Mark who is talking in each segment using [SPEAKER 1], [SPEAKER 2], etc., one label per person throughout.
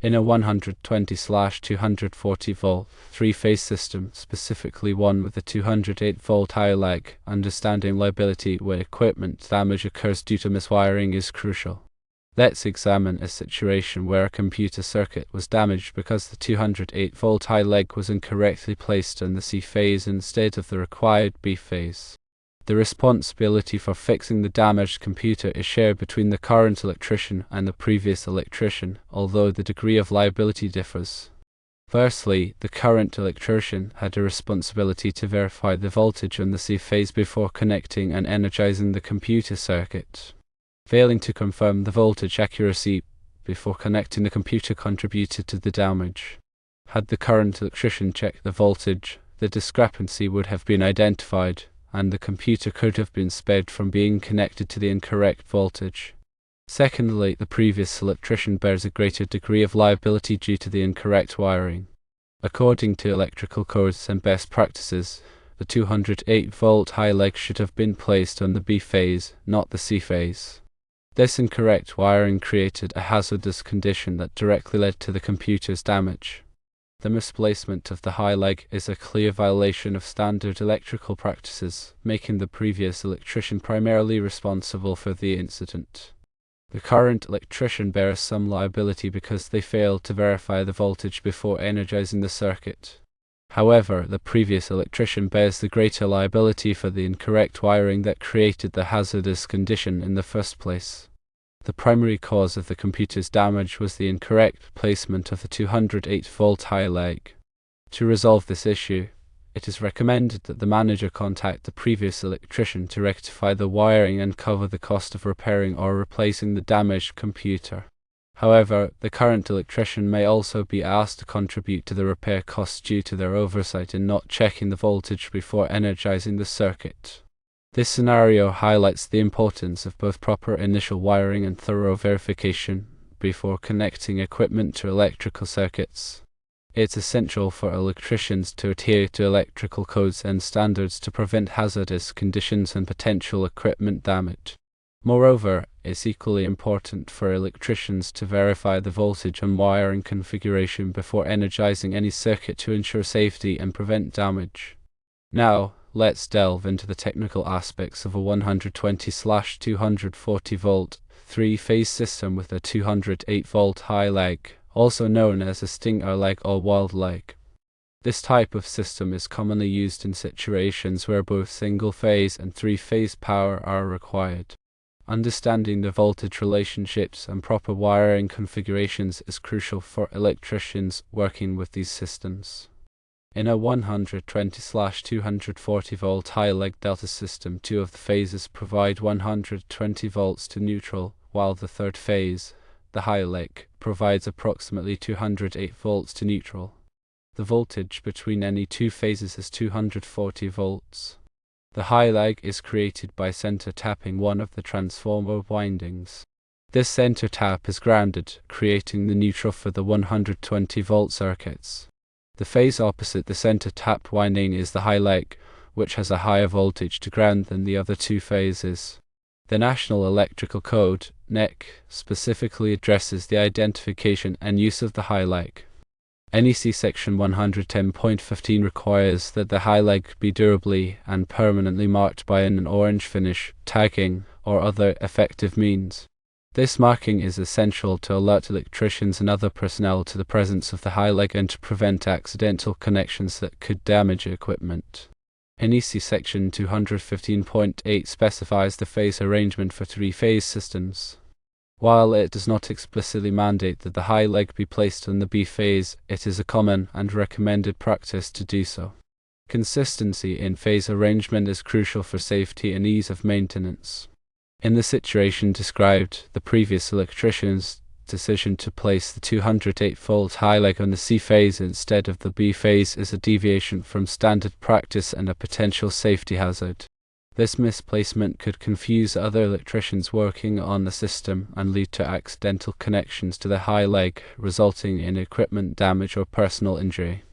[SPEAKER 1] In a 120/240 volt, three-phase system, specifically one with a 208 volt high leg, understanding liability when equipment damage occurs due to miswiring is crucial. Let's examine a situation where a computer circuit was damaged because the 208 volt high leg was incorrectly placed in the C phase instead of the required B phase. The responsibility for fixing the damaged computer is shared between the current electrician and the previous electrician, although the degree of liability differs. Firstly, the current electrician had a responsibility to verify the voltage on the C phase before connecting and energizing the computer circuit. Failing to confirm the voltage accuracy before connecting the computer contributed to the damage. Had the current electrician checked the voltage, the discrepancy would have been identified, and the computer could have been spared from being connected to the incorrect voltage. Secondly, the previous electrician bears a greater degree of liability due to the incorrect wiring. According to electrical codes and best practices, the 208 volt high leg should have been placed on the B phase, not the C phase. This incorrect wiring created a hazardous condition that directly led to the computer's damage. The misplacement of the high leg is a clear violation of standard electrical practices, making the previous electrician primarily responsible for the incident. The current electrician bears some liability because they failed to verify the voltage before energizing the circuit. However, the previous electrician bears the greater liability for the incorrect wiring that created the hazardous condition in the first place. The primary cause of the computer's damage was the incorrect placement of the 208 volt high leg. To resolve this issue, it is recommended that the manager contact the previous electrician to rectify the wiring and cover the cost of repairing or replacing the damaged computer. However, the current electrician may also be asked to contribute to the repair costs due to their oversight in not checking the voltage before energizing the circuit. This scenario highlights the importance of both proper initial wiring and thorough verification before connecting equipment to electrical circuits. It's essential for electricians to adhere to electrical codes and standards to prevent hazardous conditions and potential equipment damage. Moreover, it's equally important for electricians to verify the voltage and wiring configuration before energizing any circuit to ensure safety and prevent damage. Now, let's delve into the technical aspects of a 120/240 volt, three-phase system with a 208 volt high leg, also known as a stinger leg or wild leg. This type of system is commonly used in situations where both single-phase and three-phase power are required. Understanding the voltage relationships and proper wiring configurations is crucial for electricians working with these systems. In a 120/240 volt high leg delta system, two of the phases provide 120 volts to neutral, while the third phase, the high leg, provides approximately 208 volts to neutral. The voltage between any two phases is 240 volts. The high leg is created by center tapping one of the transformer windings. This center tap is grounded, creating the neutral for the 120 volt circuits. The phase opposite the center tap winding is the high leg, which has a higher voltage to ground than the other two phases. The National Electrical Code, NEC, specifically addresses the identification and use of the high leg. NEC Section 110.15 requires that the high leg be durably and permanently marked by an orange finish, tagging, or other effective means. This marking is essential to alert electricians and other personnel to the presence of the high leg and to prevent accidental connections that could damage equipment. NEC Section 215.8 specifies the phase arrangement for three-phase systems. While it does not explicitly mandate that the high leg be placed on the B phase, it is a common and recommended practice to do so. Consistency in phase arrangement is crucial for safety and ease of maintenance. In the situation described, the previous electrician's decision to place the 208 volt high leg on the C phase instead of the B phase is a deviation from standard practice and a potential safety hazard. This misplacement could confuse other electricians working on the system and lead to accidental connections to the high leg, resulting in equipment damage or personal injury.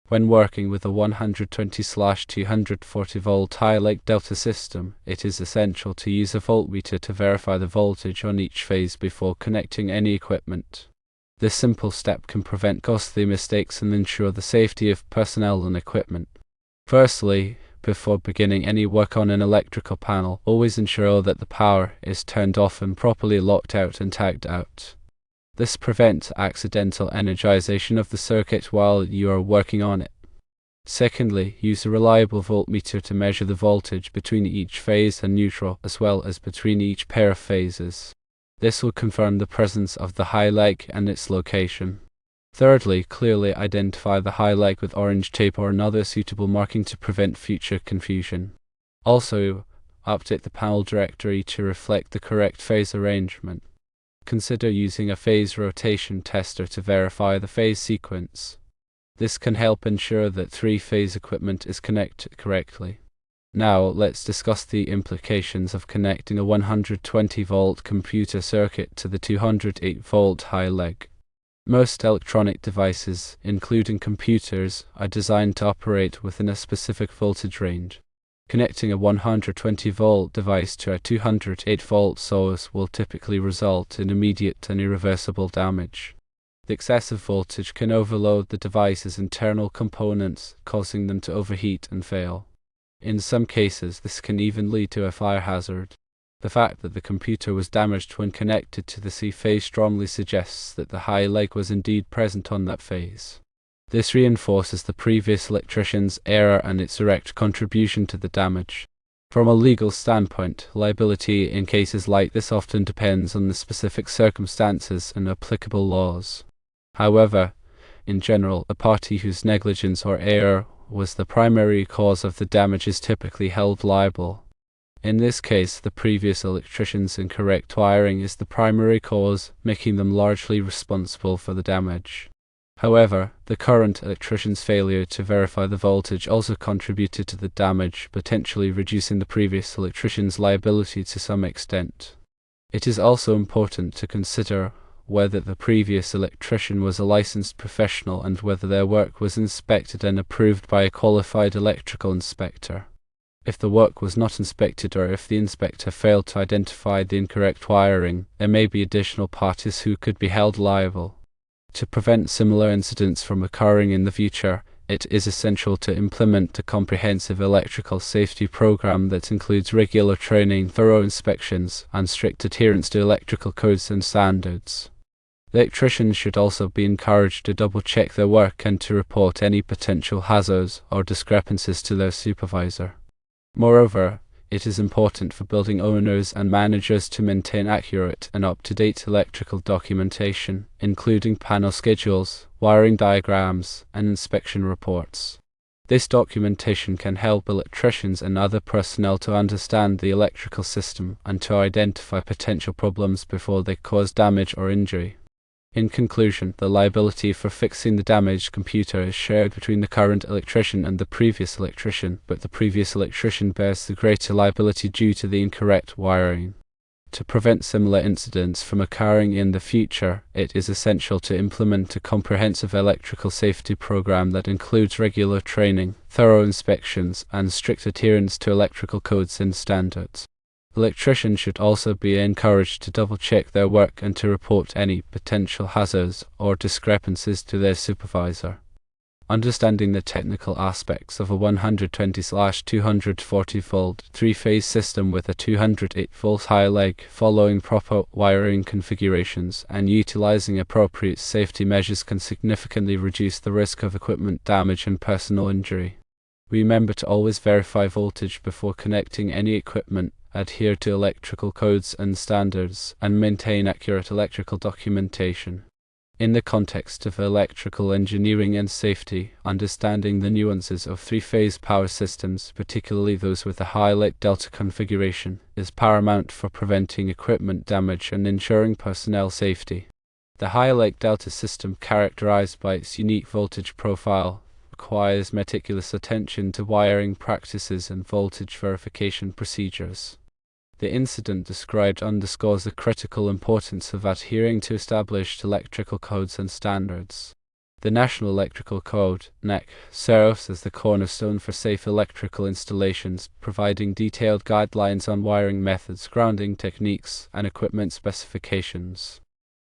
[SPEAKER 1] When working with a 120/240 volt high leg delta system, it is essential to use a voltmeter to verify the voltage on each phase before connecting any equipment. This simple step can prevent costly mistakes and ensure the safety of personnel and equipment. Firstly, before beginning any work on an electrical panel, always ensure that the power is turned off and properly locked out and tagged out. This prevents accidental energization of the circuit while you are working on it. Secondly, use a reliable voltmeter to measure the voltage between each phase and neutral, as well as between each pair of phases. This will confirm the presence of the high leg and its location. Thirdly, clearly identify the high leg with orange tape or another suitable marking to prevent future confusion. Also, update the panel directory to reflect the correct phase arrangement. Consider using a phase rotation tester to verify the phase sequence. This can help ensure that three-phase equipment is connected correctly. Now, let's discuss the implications of connecting a 120-volt computer circuit to the 208-volt high leg. Most electronic devices, including computers, are designed to operate within a specific voltage range. Connecting a 120-volt device to a 208-volt source will typically result in immediate and irreversible damage. The excessive voltage can overload the device's internal components, causing them to overheat and fail. In some cases, this can even lead to a fire hazard. The fact that the computer was damaged when connected to the C phase strongly suggests that the high leg was indeed present on that phase. This reinforces the previous electrician's error and its direct contribution to the damage. From a legal standpoint, liability in cases like this often depends on the specific circumstances and applicable laws. However, in general, a party whose negligence or error was the primary cause of the damage is typically held liable. In this case, the previous electrician's incorrect wiring is the primary cause, making them largely responsible for the damage. However, the current electrician's failure to verify the voltage also contributed to the damage, potentially reducing the previous electrician's liability to some extent. It is also important to consider whether the previous electrician was a licensed professional and whether their work was inspected and approved by a qualified electrical inspector. If the work was not inspected or if the inspector failed to identify the incorrect wiring, there may be additional parties who could be held liable. To prevent similar incidents from occurring in the future, it is essential to implement a comprehensive electrical safety program that includes regular training, thorough inspections, and strict adherence to electrical codes and standards. Electricians should also be encouraged to double-check their work and to report any potential hazards or discrepancies to their supervisor. Moreover, it is important for building owners and managers to maintain accurate and up-to-date electrical documentation, including panel schedules, wiring diagrams, and inspection reports. This documentation can help electricians and other personnel to understand the electrical system and to identify potential problems before they cause damage or injury. In conclusion, the liability for fixing the damaged computer is shared between the current electrician and the previous electrician, but the previous electrician bears the greater liability due to the incorrect wiring. To prevent similar incidents from occurring in the future, it is essential to implement a comprehensive electrical safety program that includes regular training, thorough inspections, and strict adherence to electrical codes and standards. Electricians should also be encouraged to double-check their work and to report any potential hazards or discrepancies to their supervisor. Understanding the technical aspects of a 120/240-volt three-phase system with a 208-volt high leg, following proper wiring configurations, and utilizing appropriate safety measures can significantly reduce the risk of equipment damage and personal injury. Remember to always verify voltage before connecting any equipment, adhere to electrical codes and standards, and maintain accurate electrical documentation. In the context of electrical engineering and safety, understanding the nuances of three-phase power systems, particularly those with a high leg delta configuration, is paramount for preventing equipment damage and ensuring personnel safety. The high leg delta system, characterized by its unique voltage profile, requires meticulous attention to wiring practices and voltage verification procedures. The incident described underscores the critical importance of adhering to established electrical codes and standards. The National Electrical Code (NEC) serves as the cornerstone for safe electrical installations, providing detailed guidelines on wiring methods, grounding techniques, and equipment specifications.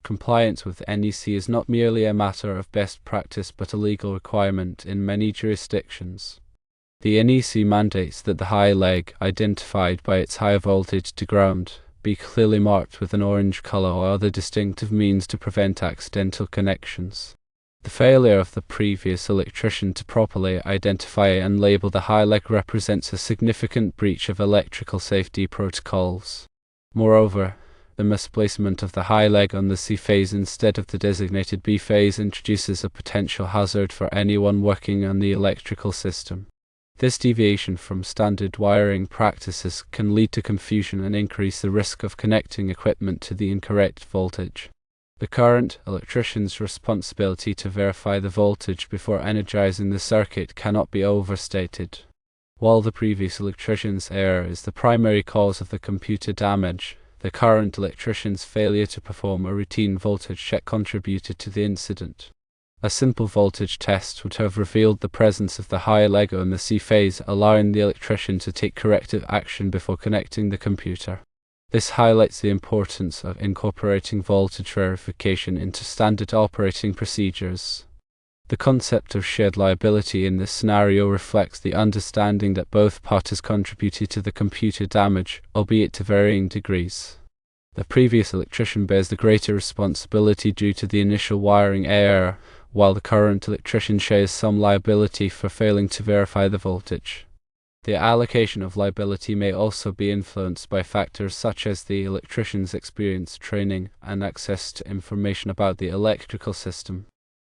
[SPEAKER 1] Compliance with NEC is not merely a matter of best practice but a legal requirement in many jurisdictions. The NEC mandates that the high leg, identified by its high voltage to ground, be clearly marked with an orange color or other distinctive means to prevent accidental connections. The failure of the previous electrician to properly identify and label the high leg represents a significant breach of electrical safety protocols. Moreover, the misplacement of the high leg on the C phase instead of the designated B phase introduces a potential hazard for anyone working on the electrical system. This deviation from standard wiring practices can lead to confusion and increase the risk of connecting equipment to the incorrect voltage. The current electrician's responsibility to verify the voltage before energizing the circuit cannot be overstated. While the previous electrician's error is the primary cause of the computer damage, the current electrician's failure to perform a routine voltage check contributed to the incident. A simple voltage test would have revealed the presence of the high leg on the C phase, allowing the electrician to take corrective action before connecting the computer. This highlights the importance of incorporating voltage verification into standard operating procedures. The concept of shared liability in this scenario reflects the understanding that both parties contributed to the computer damage, albeit to varying degrees. The previous electrician bears the greater responsibility due to the initial wiring error, while the current electrician shares some liability for failing to verify the voltage. The allocation of liability may also be influenced by factors such as the electrician's experience, training, and access to information about the electrical system.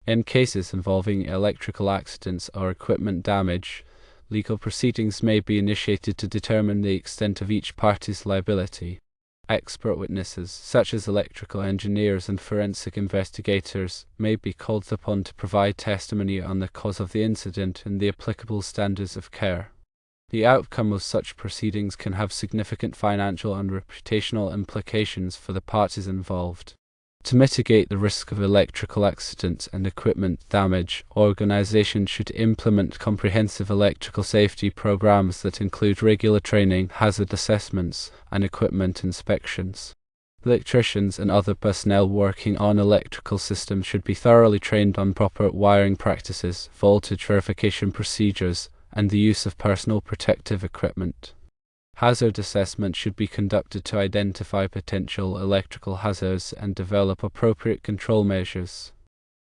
[SPEAKER 1] In cases involving electrical accidents or equipment damage, legal proceedings may be initiated to determine the extent of each party's liability. Expert witnesses, such as electrical engineers and forensic investigators, may be called upon to provide testimony on the cause of the incident and the applicable standards of care. The outcome of such proceedings can have significant financial and reputational implications for the parties involved. To mitigate the risk of electrical accidents and equipment damage, organizations should implement comprehensive electrical safety programs that include regular training, hazard assessments, and equipment inspections. Electricians and other personnel working on electrical systems should be thoroughly trained on proper wiring practices, voltage verification procedures, and the use of personal protective equipment. Hazard assessment should be conducted to identify potential electrical hazards and develop appropriate control measures.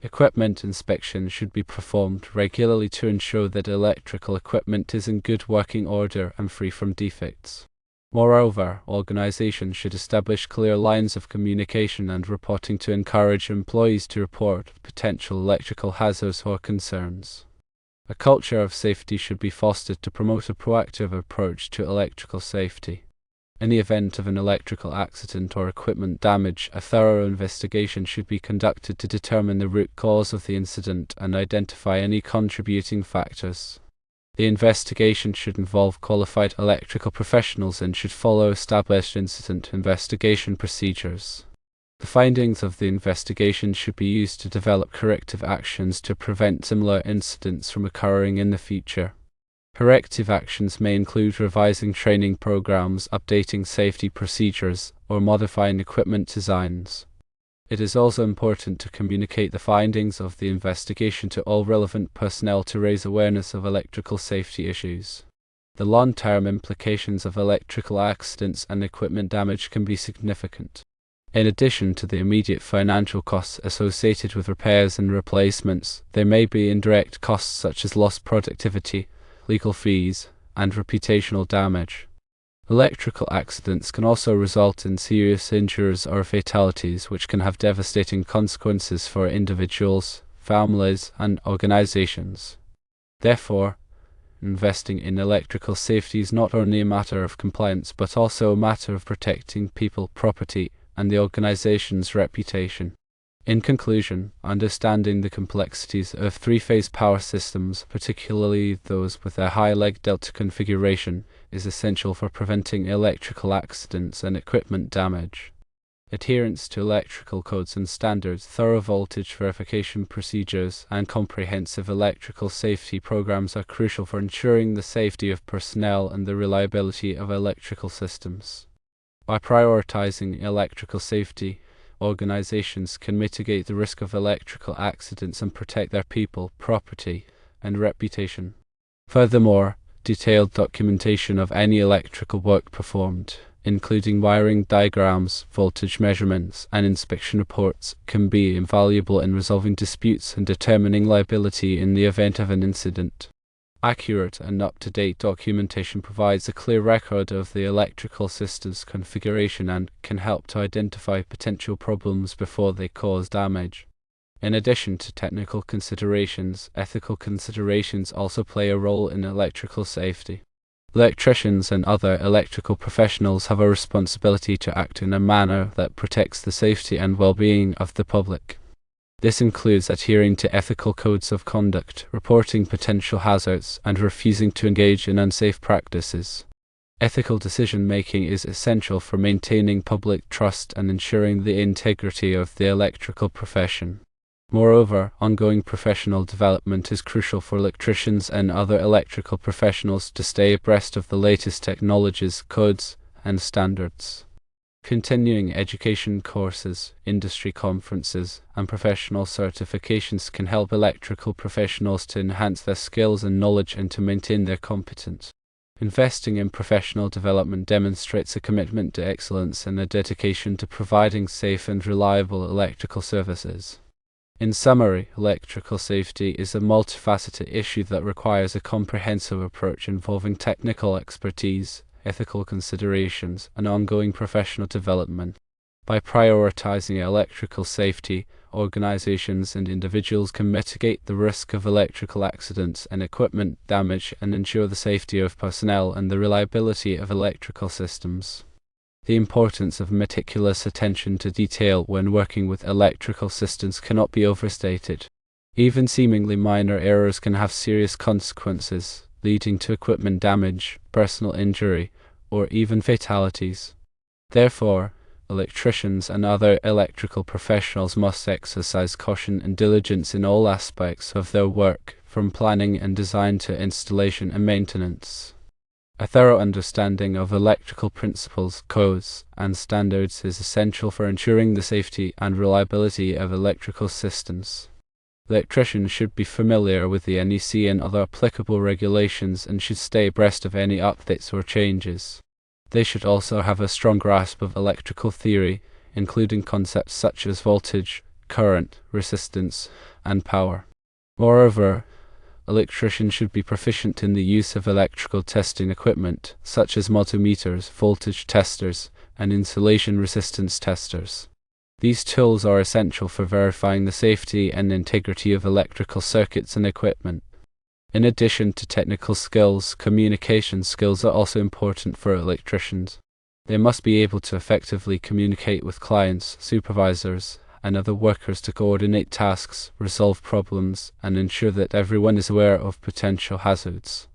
[SPEAKER 1] Equipment inspection should be performed regularly to ensure that electrical equipment is in good working order and free from defects. Moreover, organizations should establish clear lines of communication and reporting to encourage employees to report potential electrical hazards or concerns. A culture of safety should be fostered to promote a proactive approach to electrical safety. In the event of an electrical accident or equipment damage, a thorough investigation should be conducted to determine the root cause of the incident and identify any contributing factors. The investigation should involve qualified electrical professionals and should follow established incident investigation procedures. The findings of the investigation should be used to develop corrective actions to prevent similar incidents from occurring in the future. Corrective actions may include revising training programs, updating safety procedures, or modifying equipment designs. It is also important to communicate the findings of the investigation to all relevant personnel to raise awareness of electrical safety issues. The long-term implications of electrical accidents and equipment damage can be significant. In addition to the immediate financial costs associated with repairs and replacements, there may be indirect costs such as lost productivity, legal fees, and reputational damage. Electrical accidents can also result in serious injuries or fatalities, which can have devastating consequences for individuals, families, and organizations. Therefore, investing in electrical safety is not only a matter of compliance but also a matter of protecting people, property, and the organization's reputation. In conclusion, understanding the complexities of three-phase power systems, particularly those with a high leg delta configuration, is essential for preventing electrical accidents and equipment damage. Adherence to electrical codes and standards, thorough voltage verification procedures, and comprehensive electrical safety programs are crucial for ensuring the safety of personnel and the reliability of electrical systems. By prioritizing electrical safety, organizations can mitigate the risk of electrical accidents and protect their people, property, and reputation. Furthermore, detailed documentation of any electrical work performed, including wiring diagrams, voltage measurements, and inspection reports, can be invaluable in resolving disputes and determining liability in the event of an incident. Accurate and up-to-date documentation provides a clear record of the electrical system's configuration and can help to identify potential problems before they cause damage. In addition to technical considerations, ethical considerations also play a role in electrical safety. Electricians and other electrical professionals have a responsibility to act in a manner that protects the safety and well-being of the public. This includes adhering to ethical codes of conduct, reporting potential hazards, and refusing to engage in unsafe practices. Ethical decision-making is essential for maintaining public trust and ensuring the integrity of the electrical profession. Moreover, ongoing professional development is crucial for electricians and other electrical professionals to stay abreast of the latest technologies, codes, and standards. Continuing education courses, industry conferences, and professional certifications can help electrical professionals to enhance their skills and knowledge and to maintain their competence. Investing in professional development demonstrates a commitment to excellence and a dedication to providing safe and reliable electrical services. In summary, electrical safety is a multifaceted issue that requires a comprehensive approach involving technical expertise, ethical considerations, and ongoing professional development. By prioritizing electrical safety, organizations and individuals can mitigate the risk of electrical accidents and equipment damage and ensure the safety of personnel and the reliability of electrical systems. The importance of meticulous attention to detail when working with electrical systems cannot be overstated. Even seemingly minor errors can have serious consequences, leading to equipment damage, personal injury, or even fatalities. Therefore, electricians and other electrical professionals must exercise caution and diligence in all aspects of their work, from planning and design to installation and maintenance. A thorough understanding of electrical principles, codes, and standards is essential for ensuring the safety and reliability of electrical systems. Electricians should be familiar with the NEC and other applicable regulations and should stay abreast of any updates or changes. They should also have a strong grasp of electrical theory, including concepts such as voltage, current, resistance, and power. Moreover, electricians should be proficient in the use of electrical testing equipment, such as multimeters, voltage testers, and insulation resistance testers. These tools are essential for verifying the safety and integrity of electrical circuits and equipment. In addition to technical skills, communication skills are also important for electricians. They must be able to effectively communicate with clients, supervisors, and other workers to coordinate tasks, resolve problems, and ensure that everyone is aware of potential hazards.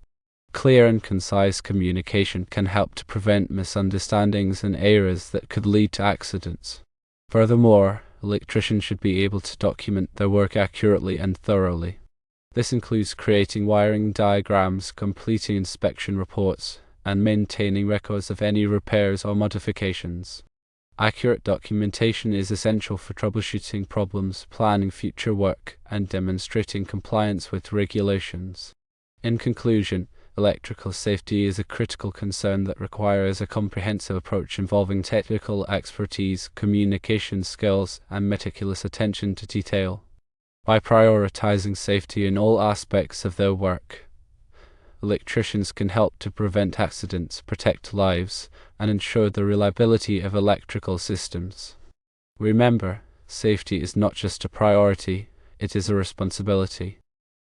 [SPEAKER 1] Clear and concise communication can help to prevent misunderstandings and errors that could lead to accidents. Furthermore, electricians should be able to document their work accurately and thoroughly. This includes creating wiring diagrams, completing inspection reports, and maintaining records of any repairs or modifications. Accurate documentation is essential for troubleshooting problems, planning future work, and demonstrating compliance with regulations. In conclusion, electrical safety is a critical concern that requires a comprehensive approach involving technical expertise, communication skills, and meticulous attention to detail. By prioritizing safety in all aspects of their work, electricians can help to prevent accidents, protect lives, and ensure the reliability of electrical systems. Remember, safety is not just a priority, it is a responsibility.